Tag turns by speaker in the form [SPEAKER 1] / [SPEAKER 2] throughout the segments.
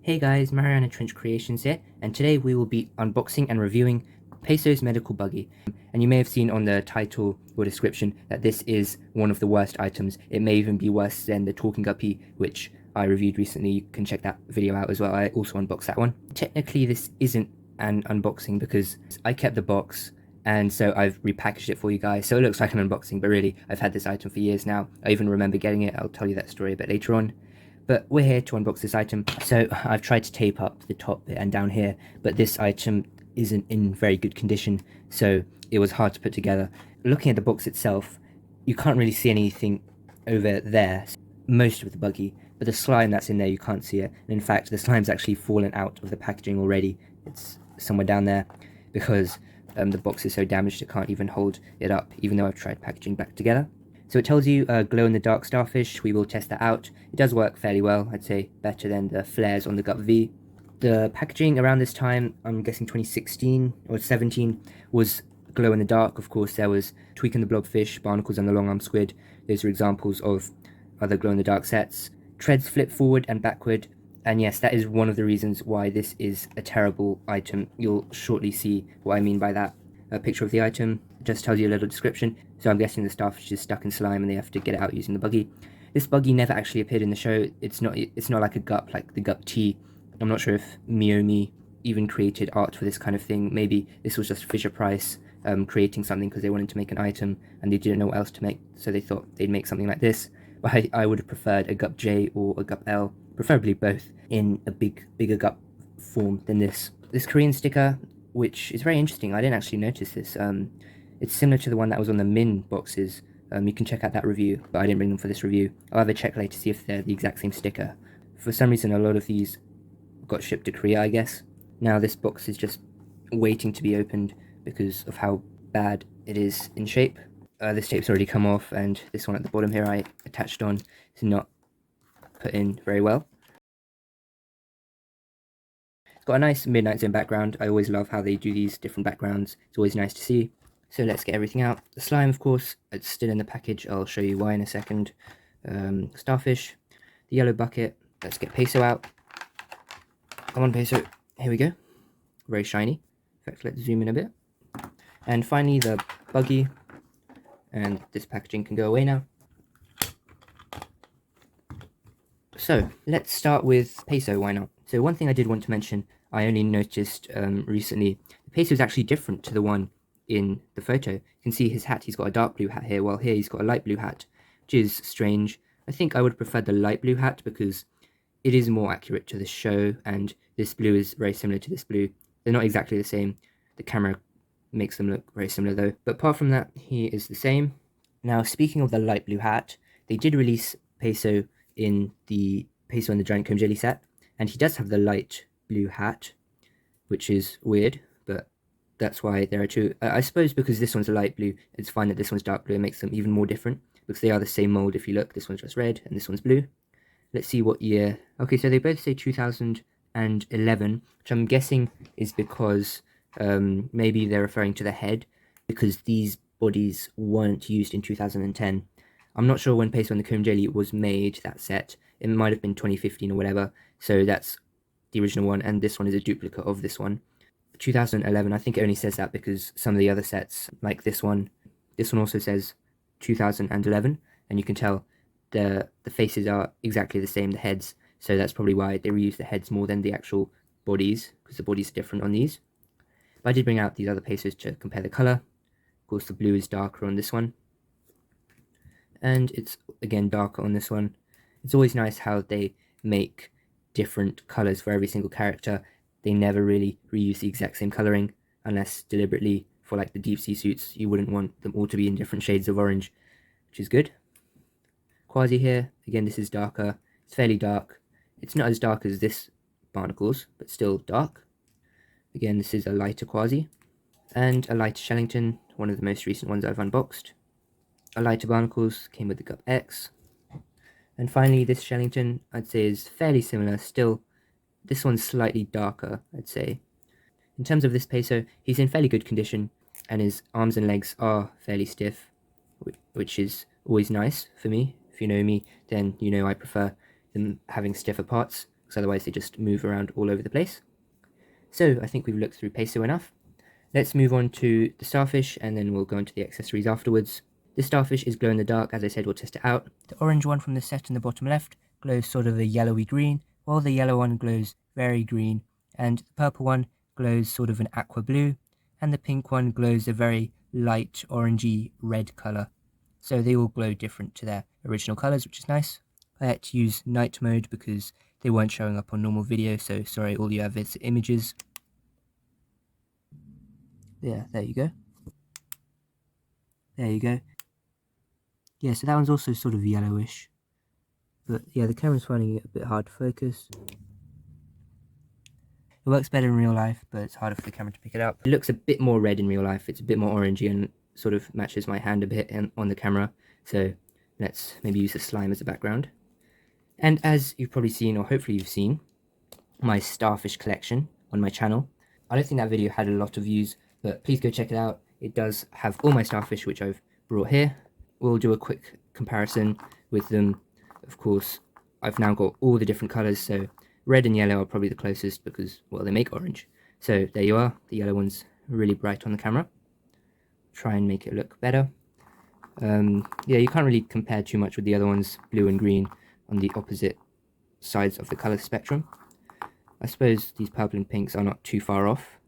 [SPEAKER 1] Hey guys, Mariana Trench Creations here, and today we will be unboxing and reviewing Peso's medical buggy. And you may have seen on the title or description that this is one of the worst items. It may even be worse than the talking GUP-E, which I reviewed recently. You can check that video out as well. I also unboxed that one. Technically, this isn't an unboxing because I kept the box, and so I've repackaged it for you guys. So it looks like an unboxing, but really, I've had this item for years now. I even remember getting it. I'll tell you that story a bit later on. But we're here to unbox this item. So I've tried to tape up the top bit and down here, but this item isn't in very good condition, so it was hard to put together. Looking at the box itself, you can't really see anything over there, most of the buggy, but the slime that's in there, you can't see it. And in fact, the slime's actually fallen out of the packaging already. It's somewhere down there because the box is so damaged it can't even hold it up, even though I've tried packaging back together. So it tells you glow-in-the-dark starfish. We will test that out. It does work fairly well, I'd say better than the flares on the GUP-E. The packaging around this time, I'm guessing 2016 or 17, was glow-in-the-dark. Of course, there was Tweaking the Blobfish, Barnacles and the Long-Armed Squid. Those are examples of other glow-in-the-dark sets. Treads flip forward and backward. And yes, that is one of the reasons why this is a terrible item. You'll shortly see what I mean by that. A picture of the item just tells you a little description. So I'm guessing the starfish is stuck in slime and they have to get it out using the buggy. This buggy never actually appeared in the show. It's not like a GUP like the GUP-T. I'm not sure if Miyomi even created art for this kind of thing. Maybe this was just Fisher-Price creating something because they wanted to make an item and they didn't know what else to make, so they thought they'd make something like this. But I would have preferred a GUP-J or a GUP-L, preferably both, in a bigger GUP form than this. This Korean sticker, which is very interesting, I didn't actually notice this. It's similar to the one that was on the Min boxes. You can check out that review, but I didn't bring them for this review. I'll have a check later to see if they're the exact same sticker. For some reason, a lot of these got shipped to Korea, I guess. Now this box is just waiting to be opened because of how bad it is in shape. This tape's already come off, and this one at the bottom here I attached on is not put in very well. It's got a nice Midnight Zone background. I always love how they do these different backgrounds. It's always nice to see. So let's get everything out. The slime, of course, it's still in the package. I'll show you why in a second. Starfish, the yellow bucket. Let's get Peso out. Come on, Peso. Here we go. Very shiny. In fact, let's zoom in a bit. And finally, the buggy. And this packaging can go away now. So let's start with Peso. Why not? So one thing I did want to mention, I only noticed recently, the Peso is actually different to the one in the photo. You can see his hat, he's got a dark blue hat here, while here he's got a light blue hat, which is strange. I think I would prefer the light blue hat because it is more accurate to the show, and this blue is very similar to this blue. They're not exactly the same. The camera makes them look very similar though. But apart from that, he is the same. Now, speaking of the light blue hat, they did release Peso in the Peso and the Giant Comb Jelly set, and he does have the light blue hat, which is weird, but that's why there are two. I suppose because this one's a light blue, it's fine that this one's dark blue. It makes them even more different because they are the same mold. If you look, this one's just red and this one's blue. Let's see what year. Okay, so they both say 2011, which I'm guessing is because maybe they're referring to the head, because these bodies weren't used in 2010. I'm not sure when Peso and the Comb Jelly was made, that set. It might have been 2015 or whatever, so that's the original one, and this one is a duplicate of this one. 2011, I think it only says that because some of the other sets, like this one also says 2011, and you can tell the faces are exactly the same, the heads, so that's probably why they reuse the heads more than the actual bodies, because the bodies are different on these. But I did bring out these other Pesos to compare the colour. Of course, the blue is darker on this one, and it's again darker on this one. It's always nice how they make different colours for every single character. They never really reuse the exact same colouring, unless deliberately for like the deep sea suits, you wouldn't want them all to be in different shades of orange, which is good. Quasi here, again this is darker, it's fairly dark. It's not as dark as this Barnacles, but still dark. Again, this is a lighter Quasi. And a lighter Shellington, one of the most recent ones I've unboxed. A lighter Barnacles came with the GUP-X. And finally this Shellington, I'd say is fairly similar, still this one's slightly darker, I'd say. In terms of this Peso, he's in fairly good condition, and his arms and legs are fairly stiff, which is always nice for me. If you know me, then you know I prefer them having stiffer parts. because otherwise they just move around all over the place. So I think we've looked through Peso enough. Let's move on to the Starfish, and then we'll go into the accessories afterwards. The Starfish is glow in the dark. As I said, we'll test it out. The orange one from the set in the bottom left glows sort of a yellowy green, while the yellow one glows very green, and the purple one glows sort of an aqua blue, and the pink one glows a very light orangey red colour. So they all glow different to their original colours, which is nice. I had to use night mode because they weren't showing up on normal video, so sorry all you have is images. Yeah, there you go. There you go. Yeah, so that one's also sort of yellowish. But yeah, the camera's finding it a bit hard to focus. It works better in real life, but it's harder for the camera to pick it up. It looks a bit more red in real life. It's a bit more orangey and sort of matches my hand a bit on the camera. So let's maybe use the slime as a background. And as you've probably seen, or hopefully you've seen, my Starfish collection on my channel. I don't think that video had a lot of views, but please go check it out. It does have all my Starfish, which I've brought here. We'll do a quick comparison with them. Of course, I've now got all the different colours, so red and yellow are probably the closest because, well, they make orange. So there you are. The yellow one's really bright on the camera. Try and make it look better. Yeah, you can't really compare too much with the other ones, blue and green, on the opposite sides of the colour spectrum. I suppose these purple and pinks are not too far off,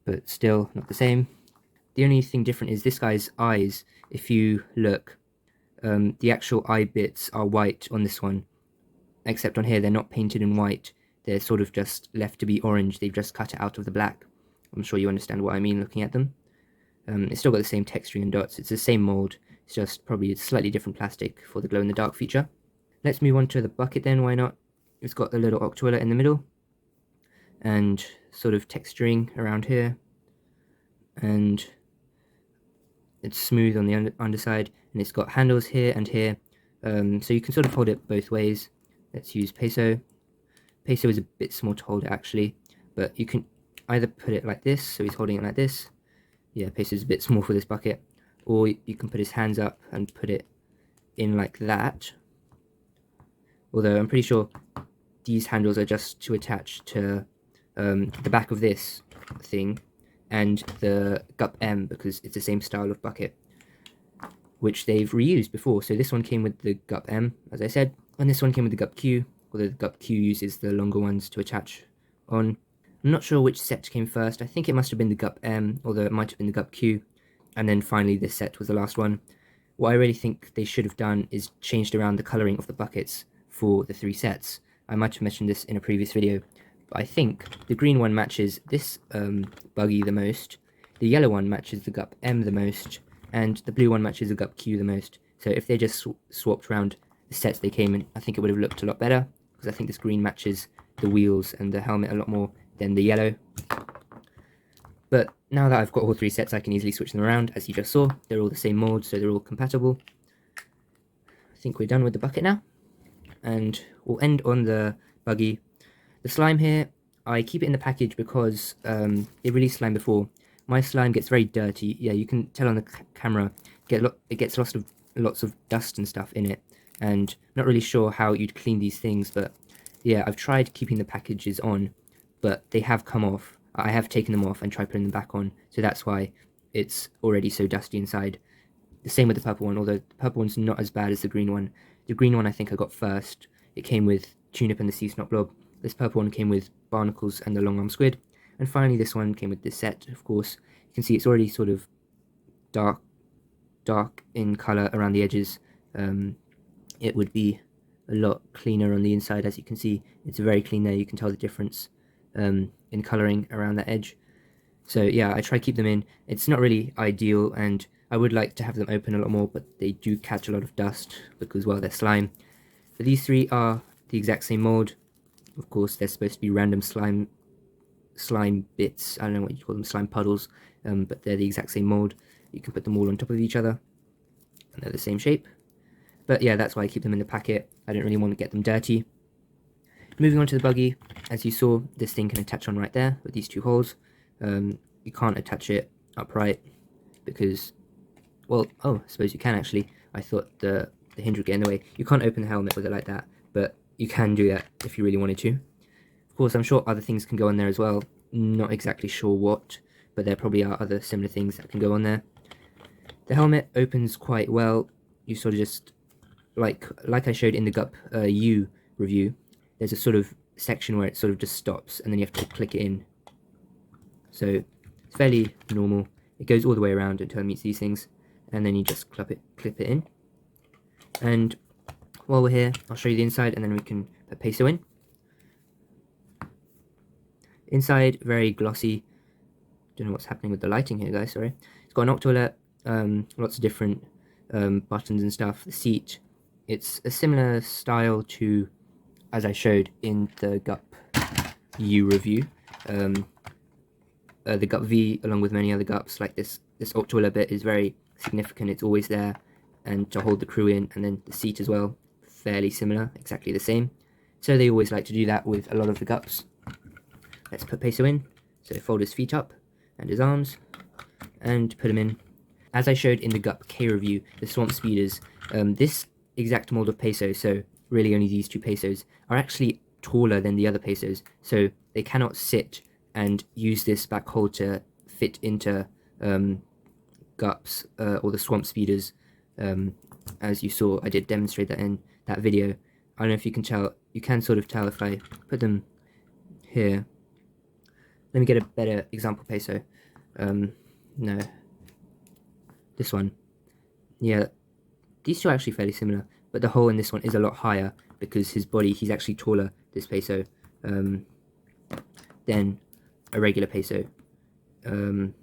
[SPEAKER 1] but still not the same. The only thing different is this guy's eyes. If you look, the actual eye bits are white on this one, except on here they're not painted in white. They're sort of just left to be orange. They've just cut it out of the black. I'm sure you understand what I mean looking at them. It's still got the same texturing and dots. It's the same mold. It's just probably a slightly different plastic for the glow-in-the-dark feature. Let's move on to the bucket then, why not? It's got the little octoilla in the middle, and sort of texturing around here, and it's smooth on the underside, and it's got handles here and here, so you can sort of hold it both ways. Let's use Peso. Peso is a bit small to hold it actually, but you can either put it like this, so he's holding it like this. Yeah, Peso is a bit small for this bucket, or you can put his hands up and put it in like that. Although I'm pretty sure these handles are just to attach to the back of this thing and the GUP-E, because it's the same style of bucket, which they've reused before. So this one came with the GUP-E, as I said, and this one came with the GUP-Q, although the GUP-Q uses the longer ones to attach on. I'm not sure which set came first. I think it must have been the GUP-E, although it might have been the GUP-Q, and then finally this set was the last one. What I really think they should have done is changed around the colouring of the buckets for the three sets. I might have mentioned this in a previous video, but I think the green one matches this Buggy the most, the yellow one matches the GUP-E the most, and the blue one matches the GUP-Q the most. So if they just swapped around the sets they came in, I think it would have looked a lot better, because I think this green matches the wheels and the helmet a lot more than the yellow. But now that I've got all three sets, I can easily switch them around. As you just saw, they're all the same mold, so they're all compatible. I think we're done with the bucket now, and we'll end on the Buggy. The slime here, I keep it in the package because it released slime before. My slime gets very dirty. Yeah, you can tell on the camera, it gets lots of dust and stuff in it, and not really sure how you'd clean these things, but yeah, I've tried keeping the packages on, but they have come off. I have taken them off and tried putting them back on, so that's why it's already so dusty inside. The same with the purple one, although the purple one's not as bad as the green one. The green one I think I got first. It came with Tunip and the Sea Snot Blob. This purple one came with Barnacles and the Long Arm Squid. And finally this one came with this set, of course. You can see it's already sort of dark in colour around the edges. It would be a lot cleaner on the inside. As you can see, it's very clean there. You can tell the difference in colouring around that edge. So yeah, I try to keep them in. It's not really ideal, and I would like to have them open a lot more, but they do catch a lot of dust because, well, they're slime. But these three are the exact same mold. Of course, they're supposed to be random slime bits. I don't know what you call them, slime puddles, but they're the exact same mold. You can put them all on top of each other, and they're the same shape. But yeah, that's why I keep them in the packet. I don't really want to get them dirty. Moving on to the Buggy, as you saw, this thing can attach on right there with these two holes. You can't attach it upright because, well, oh, I suppose you can actually. I thought the hinge would get in the way. You can't open the helmet with it like that, but you can do that if you really wanted to. Of course, I'm sure other things can go on there as well. Not exactly sure what, but there probably are other similar things that can go on there. The helmet opens quite well. You sort of just, like I showed in the GUP-E review, there's a sort of section where it sort of just stops, and then you have to click it in. So it's fairly normal. It goes all the way around until it meets these things, and then you just clip it in. And while we're here, I'll show you the inside, and then we can put Peso in. Inside, very glossy. Don't know what's happening with the lighting here, guys, sorry. It's got an Octo alert, lots of different buttons and stuff. The seat, it's a similar style to, as I showed in the GUP-E review. The GUP-V, along with many other GUPs, like this Octo alert bit is very significant. It's always there, and to hold the crew in, and then the seat as well, fairly similar, exactly the same. So they always like to do that with a lot of the GUPs. Let's put Peso in. So fold his feet up and his arms and put him in. As I showed in the GUP-K review, the Swamp Speeders, this exact mold of Peso, so really only these two Pesos, are actually taller than the other Pesos, so they cannot sit and use this back hold to fit into GUPs or the Swamp Speeders. As you saw, I did demonstrate that in that video. I don't know if you can tell. You can sort of tell if I put them here. Let me get a better example Peso. No. This one. Yeah, these two are actually fairly similar, but the hole in this one is a lot higher because his body, he's actually taller, this Peso, than a regular Peso. I'm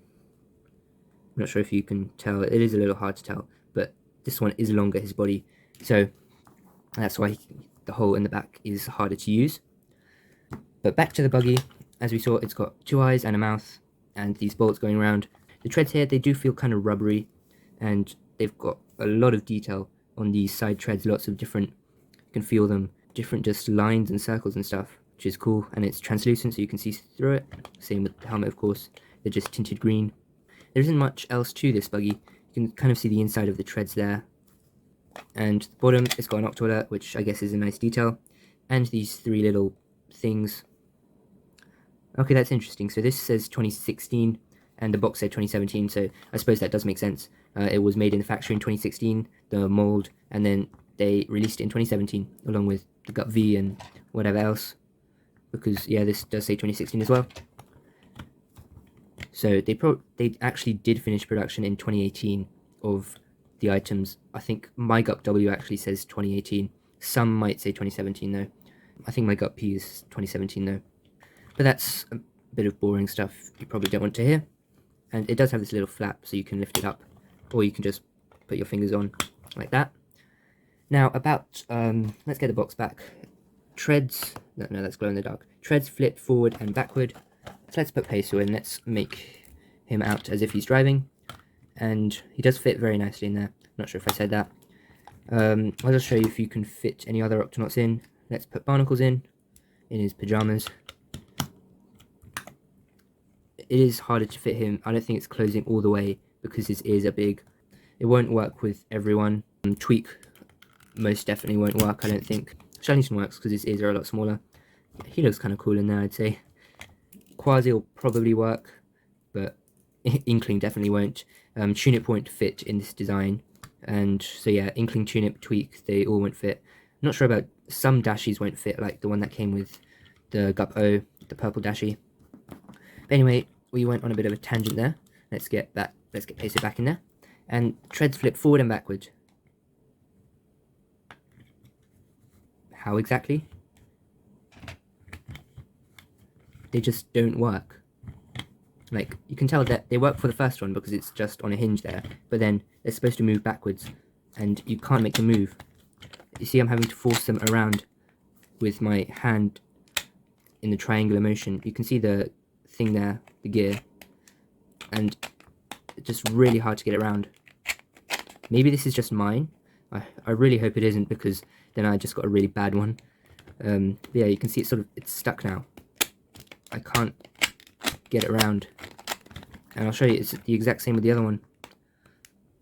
[SPEAKER 1] not sure if you can tell. It is a little hard to tell, but this one is longer, his body, so that's why the hole in the back is harder to use. But back to the Buggy. As we saw, it's got 2 eyes and a mouth, and these bolts going around. The treads here, they do feel kind of rubbery, and they've got a lot of detail on these side treads, lots of different, you can feel them, different just lines and circles and stuff, which is cool, and it's translucent so you can see through it. Same with the helmet, of course, they're just tinted green. There isn't much else to this Buggy. You can kind of see the inside of the treads there. And the bottom, it's got an Octo alert, which I guess is a nice detail, and these 3 little things. Okay, that's interesting. So this says 2016, and the box said 2017, so I suppose that does make sense. It was made in the factory in 2016, the mold, and then they released it in 2017, along with the GUP-V and whatever else, because, yeah, this does say 2016 as well. So they actually did finish production in 2018 of the items. I think my GUP-W actually says 2018. Some might say 2017, though. I think my GUP-P is 2017, though. But that's a bit of boring stuff you probably don't want to hear. And it does have this little flap, so you can lift it up, or you can just put your fingers on, like that. Now, about, let's get the box back. Treads, no, that's glow in the dark. Treads flip forward and backward. So let's put Peso in, let's make him out as if he's driving. And he does fit very nicely in there. Not sure if I said that. I'll just show you if you can fit any other Octonauts in. Let's put Barnacles in his pajamas. It is harder to fit him. I don't think it's closing all the way because his ears are big. It won't work with everyone. Tweak most definitely won't work, I don't think. Shiniton works because his ears are a lot smaller. He looks kind of cool in there, I'd say. Quasi will probably work, but Inkling definitely won't. Tunip won't fit in this design. And so yeah, Inkling, Tunip, Tweak, they all won't fit. I'm not sure about some dashies won't fit, like the one that came with the GUP-O, the purple dashie. But anyway, we went on a bit of a tangent there. Let's get Peso back in there. And treads flip forward and backward. How exactly? They just don't work. Like, you can tell that they work for the first one because it's just on a hinge there, but then they're supposed to move backwards, and you can't make them move. You see I'm having to force them around with my hand in the triangular motion. You can see the thing there, the gear, and it's just really hard to get it around. Maybe this is just mine. I really hope it isn't, because then I just got a really bad one. Yeah, you can see it's stuck now. I can't get it around. And I'll show you, it's the exact same with the other one.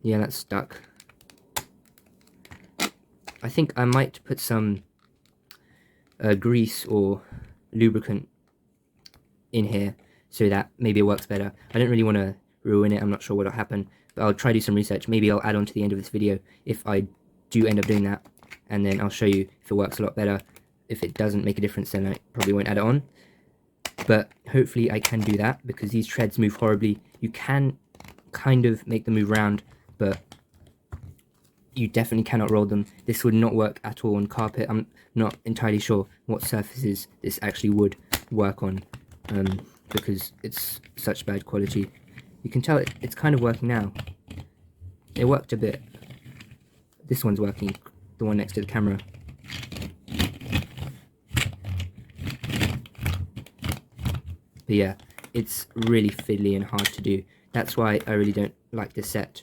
[SPEAKER 1] Yeah, that's stuck. I think I might put some grease or lubricant in here so that maybe it works better. I don't really want to ruin it. I'm not sure what'll happen, but I'll try to do some research. Maybe I'll add on to the end of this video if I do end up doing that, and then I'll show you if it works a lot better. If it doesn't make a difference, then I probably won't add it on. But hopefully I can do that, because these treads move horribly. You can kind of make them move around, but you definitely cannot roll them. This would not work at all on carpet. I'm not entirely sure what surfaces this actually would work on, because it's such bad quality. You can tell it's kind of working now. It worked a bit. This one's working, the one next to the camera. But yeah, it's really fiddly and hard to do. That's why I really don't like this set.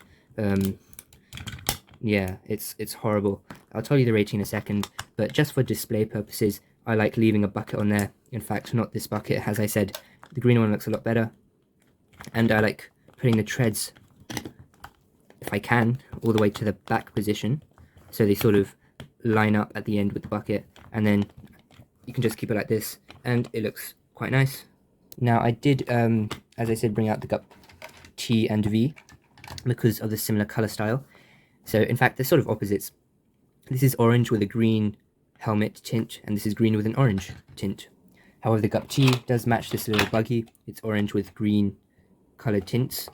[SPEAKER 1] Yeah, it's horrible. I'll tell you the rating in a second, but just for display purposes, I like leaving a bucket on there. In fact, not this bucket, as I said. The green one looks a lot better. And I like putting the treads, if I can, all the way to the back position, so they sort of line up at the end with the bucket, and then you can just keep it like this, and it looks quite nice. Now, I did, as I said, bring out the GUP-T and V because of the similar color style. So, in fact, they're sort of opposites. This is orange with a green helmet tint, and this is green with an orange tint. However, the GUP-T does match this little buggy. It's orange with green colored tints.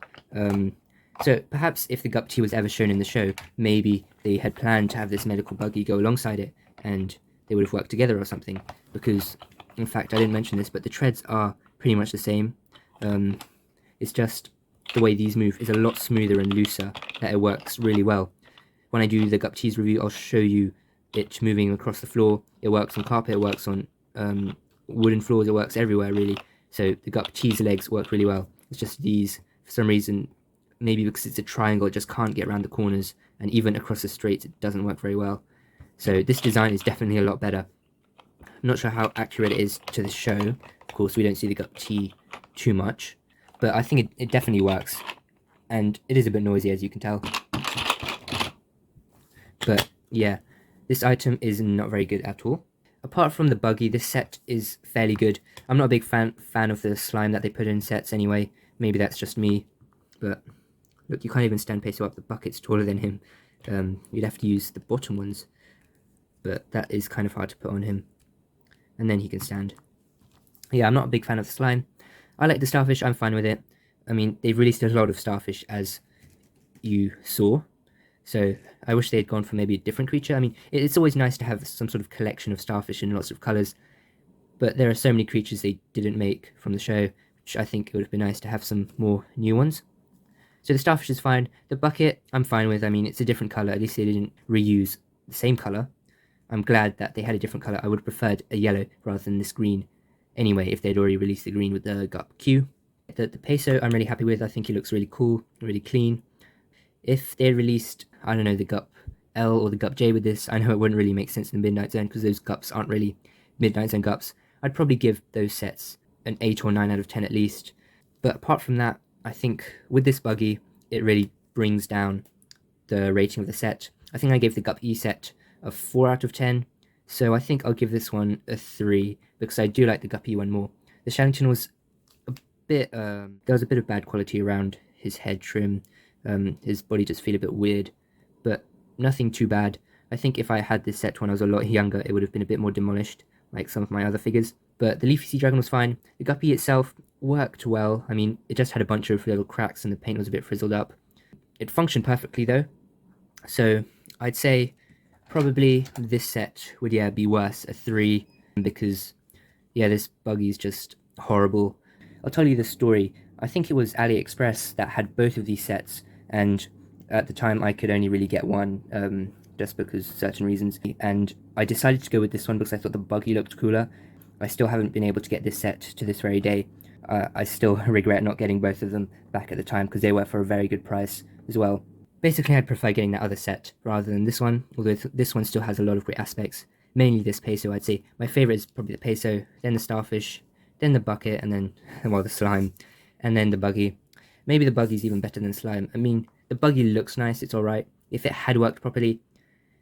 [SPEAKER 1] So, perhaps if the GUP-T was ever shown in the show, maybe they had planned to have this medical buggy go alongside it, and they would have worked together or something. Because, in fact, I didn't mention this, but the treads are pretty much the same. It's just the way these move is a lot smoother and looser, that it works really well. When I do the GUP-T's review, I'll show you it moving across the floor. It works on carpet, it works on wooden floors, it works everywhere really. So the GUP-T's legs work really well. It's just these, for some reason, maybe because it's a triangle, it just can't get around the corners, and even across the straights it doesn't work very well. So this design is definitely a lot better. I'm not sure how accurate it is to the show. Of course, we don't see the GUP-T too much, but I think it definitely works. And it is a bit noisy, as you can tell. But yeah, this item is not very good at all. Apart from the buggy, this set is fairly good. I'm not a big fan of the slime that they put in sets anyway. Maybe that's just me. But look, you can't even stand Peso up. The bucket's taller than him. You'd have to use the bottom ones. But that is kind of hard to put on him. And then he can stand. Yeah, I'm not a big fan of the slime. I like the Starfish, I'm fine with it. I mean, they've released a lot of Starfish, as you saw. So I wish they had gone for maybe a different creature. I mean, it's always nice to have some sort of collection of Starfish in lots of colours. But there are so many creatures they didn't make from the show, which I think it would have been nice to have some more new ones. So the Starfish is fine. The bucket, I'm fine with. I mean, it's a different colour. At least they didn't reuse the same colour. I'm glad that they had a different colour. I would have preferred a yellow rather than this green. Anyway, if they'd already released the green with the GUP-Q. The Peso, I'm really happy with. I think he looks really cool, really clean. If they released, I don't know, the GUP-L or the GUP-J with this, I know it wouldn't really make sense in the Midnight Zone because those GUPs aren't really Midnight Zone GUPs. I'd probably give those sets an 8 or 9 out of 10 at least. But apart from that, I think with this buggy, it really brings down the rating of the set. I think I gave the GUP-E set a 4 out of 10. So I think I'll give this one a 3 because I do like the GUP-E one more. The Shellington was a bit, there was a bit of bad quality around his head trim. His body just feel a bit weird, but nothing too bad. I think if I had this set when I was a lot younger, it would have been a bit more demolished, like some of my other figures. But the Leafy Sea Dragon was fine. The GUP-E itself worked well. I mean, it just had a bunch of little cracks and the paint was a bit frizzled up. It functioned perfectly though. So I'd say probably this set would, yeah, be worse, a 3, because, yeah, this buggy's just horrible. I'll tell you the story. I think it was AliExpress that had both of these sets, and at the time I could only really get one, just because of certain reasons, and I decided to go with this one because I thought the buggy looked cooler. I still haven't been able to get this set to this very day. I still regret not getting both of them back at the time because they were for a very good price as well. Basically, I'd prefer getting that other set rather than this one, although this one still has a lot of great aspects. Mainly this Peso, I'd say. My favourite is probably the Peso, then the Starfish, then the bucket, and then, well, the slime, and then the buggy. Maybe the buggy's even better than slime. I mean, the buggy looks nice, it's alright. If it had worked properly,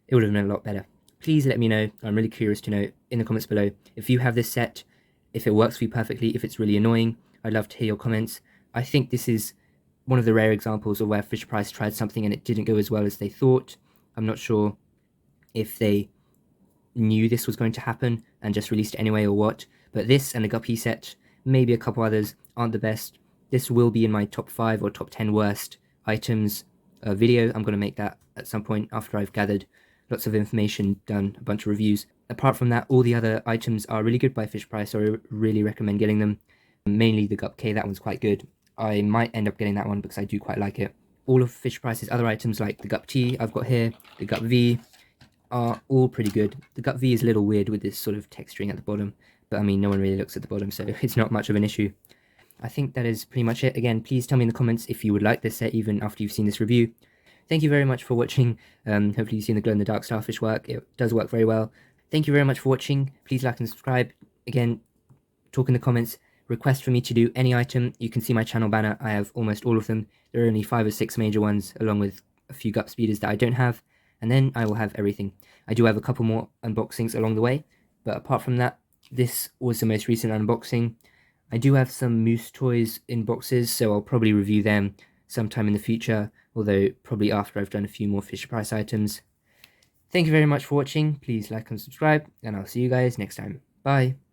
[SPEAKER 1] it would have been a lot better. please let me know. I'm really curious to know in the comments below if you have this set, if it works for you perfectly, if it's really annoying. I'd love to hear your comments. I think this is one of the rare examples of where Fisher-Price tried something and it didn't go as well as they thought. I'm not sure if they knew this was going to happen and just released it anyway or what, but this and the GUP-E set, maybe a couple others, aren't the best. This will be in my top 5 or top 10 worst items video. I'm going to make that at some point after I've gathered lots of information, done a bunch of reviews. Apart from that, all the other items are really good by Fisher-Price, so I really recommend getting them. Mainly the GUP-E, that one's quite good. I might end up getting that one because I do quite like it. All of Fisher-Price's other items like the GUP-T I've got here, the GUP-V, are all pretty good. The GUP-V is a little weird with this sort of texturing at the bottom, but I mean, no one really looks at the bottom, so it's not much of an issue. I think that is pretty much it. Again, please tell me in the comments if you would like this set even after you've seen this review. Thank you very much for watching. Hopefully you've seen the glow-in-the-dark starfish work. It does work very well. Thank you very much for watching. Please like and subscribe. Again, talk in the comments. Request for me to do any item. You can see my channel banner. I have almost all of them. There are only 5 or 6 major ones, along with a few GUP speeders that I don't have. And then I will have everything. I do have a couple more unboxings along the way. But apart from that, this was the most recent unboxing. I do have some Moose toys in boxes, so I'll probably review them sometime in the future, although probably after I've done a few more Fisher-Price items. Thank you very much for watching. Please like and subscribe, and I'll see you guys next time. Bye!